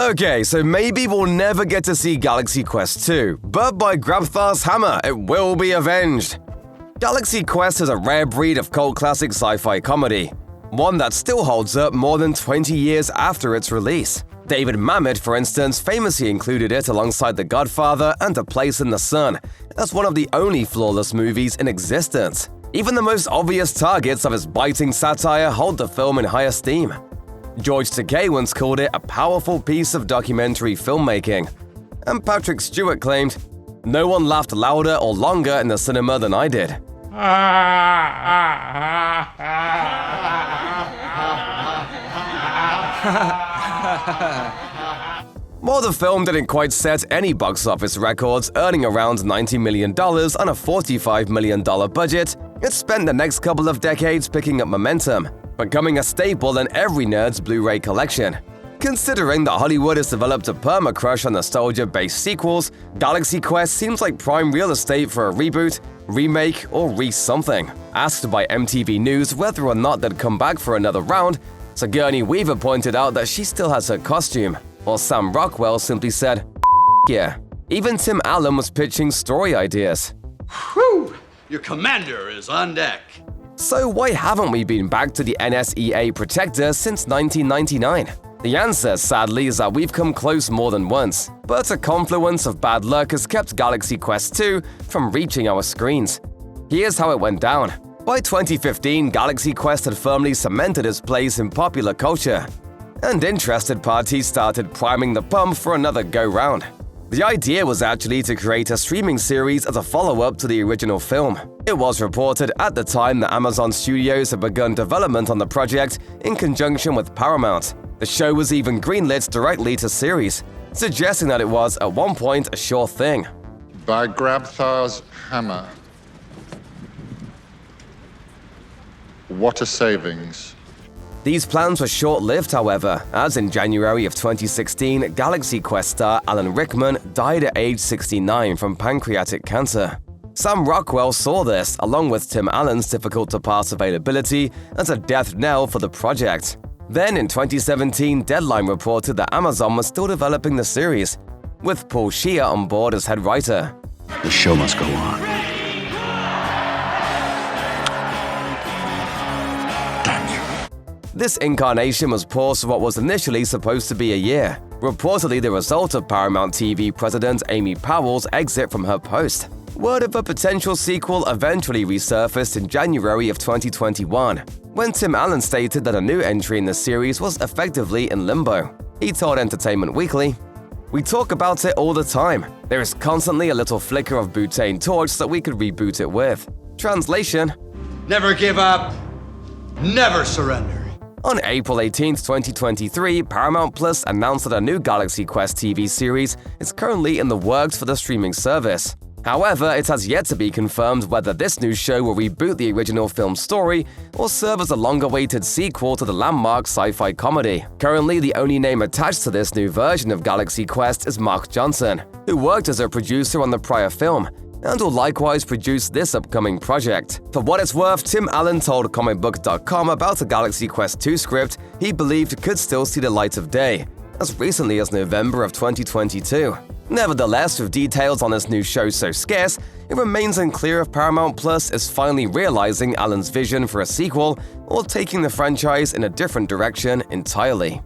Okay, so maybe we'll never get to see Galaxy Quest 2, but by Grabthar's hammer, it will be avenged. Galaxy Quest is a rare breed of cult classic sci-fi comedy, one that still holds up more than 20 years after its release. David Mamet, for instance, famously included it alongside The Godfather and A Place in the Sun as one of the only flawless movies in existence. Even the most obvious targets of its biting satire hold the film in high esteem. George Takei once called it a powerful piece of documentary filmmaking. And Patrick Stewart claimed, "No one laughed louder or longer in the cinema than I did." While the film didn't quite set any box office records, earning around $90 million on a $45 million budget, it spent the next couple of decades picking up momentum, becoming a staple in every nerd's Blu-ray collection. Considering that Hollywood has developed a perma-crush on nostalgia-based sequels, Galaxy Quest seems like prime real estate for a reboot, remake, or re-something. Asked by MTV News whether or not they'd come back for another round, Sigourney Weaver pointed out that she still has her costume, while Sam Rockwell simply said, "Yeah." Even Tim Allen was pitching story ideas. Whew! Your commander is on deck. So why haven't we been back to the NSEA Protector since 1999? The answer, sadly, is that we've come close more than once, but a confluence of bad luck has kept Galaxy Quest 2 from reaching our screens. Here's how it went down. By 2015, Galaxy Quest had firmly cemented its place in popular culture, and interested parties started priming the pump for another go-round. The idea was actually to create a streaming series as a follow-up to the original film. It was reported at the time that Amazon Studios had begun development on the project in conjunction with Paramount. The show was even greenlit directly to series, suggesting that it was, at one point, a sure thing. By Grabthar's hammer. What a savings. These plans were short-lived, however, as in January of 2016, Galaxy Quest star Alan Rickman died at age 69 from pancreatic cancer. Sam Rockwell saw this, along with Tim Allen's difficult-to-pass availability, as a death knell for the project. Then, in 2017, Deadline reported that Amazon was still developing the series, with Paul Scheer on board as head writer. The show must go on. This incarnation was paused for what was initially supposed to be a year, reportedly the result of Paramount TV president Amy Powell's exit from her post. Word of a potential sequel eventually resurfaced in January of 2021, when Tim Allen stated that a new entry in the series was effectively in limbo. He told Entertainment Weekly, "We talk about it all the time. There is constantly a little flicker of butane torch that we could reboot it with." Translation: Never give up, never surrender. On April 18, 2023, Paramount Plus announced that a new Galaxy Quest TV series is currently in the works for the streaming service. However, it has yet to be confirmed whether this new show will reboot the original film's story or serve as a longer-awaited sequel to the landmark sci-fi comedy. Currently, the only name attached to this new version of Galaxy Quest is Mark Johnson, who worked as a producer on the prior film, and will likewise produce this upcoming project. For what it's worth, Tim Allen told comicbook.com about a Galaxy Quest 2 script he believed could still see the light of day, as recently as November of 2022. Nevertheless, with details on this new show so scarce, it remains unclear if Paramount Plus is finally realizing Allen's vision for a sequel or taking the franchise in a different direction entirely.